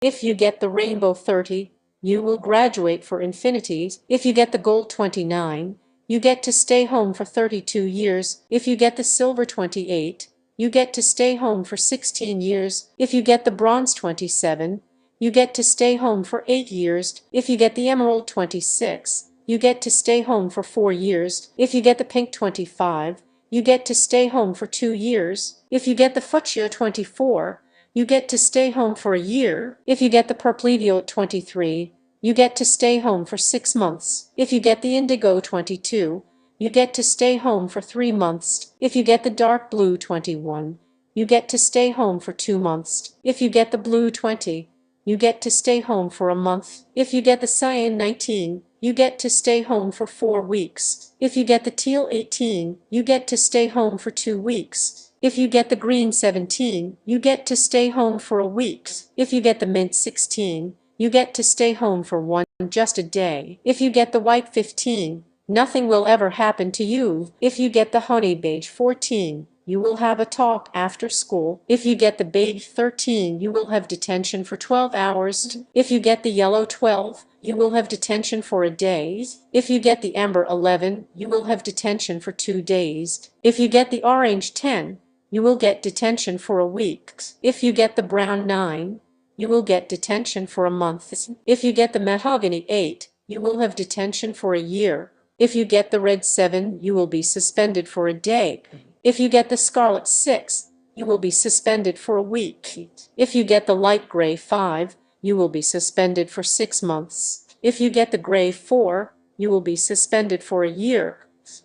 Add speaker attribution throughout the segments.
Speaker 1: If you get the rainbow 30, you will graduate for infinities. If you get the gold 29, you get to stay home for 32 years. If you get the silver 28, you get to stay home for 16 years. If you get the bronze 27, you get to stay home for 8 years. If you get the emerald 26, you get to stay home for 4 years. If you get the pink 25, you get to stay home for 2 years. If you get the fuchsia 24, you get to stay home for a year. If you get the purplevio at 23, you get to stay home for 6 months. If you get the indigo 22, you get to stay home for 3 months. If you get the dark blue 21, you get to stay home for 2 months. If you get the blue 20, you get to stay home for a month. If you get the cyan 19, you get to stay home for 4 weeks. If you get the teal 18, you get to stay home for 2 weeks. If you get the green 17, you get to stay home for a week. If you get the mint 16, you get to stay home for just a day. If you get the white 15, nothing will ever happen to you. If you get the honey beige 14, you will have a talk after school. If you get the beige 13, you will have detention for 12 hours. If you get the yellow 12, you will have detention for a day. If you get the amber 11, you will have detention for 2 days. If you get the orange 10, you will get detention for a week. If you get the brown 9, you will get detention for a month. If you get the mahogany 8, you will have detention for a year. If you get the red 7, you will be suspended for a day. If you get the scarlet 6, you will be suspended for a week. If you get the light gray 5, you will be suspended for 6 months. If you get the gray 4, you will be suspended for a year.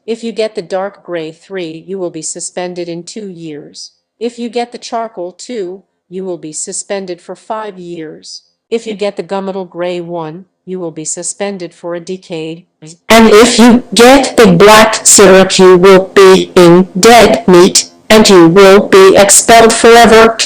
Speaker 1: If you get the dark gray 3, you will be suspended in 2 years. If you get the charcoal 2, you will be suspended for 5 years. If you get the gunmetal gray 1, you will be suspended for a decade.
Speaker 2: And if you get the black syrup, you will be in dead meat, and you will be expelled forever.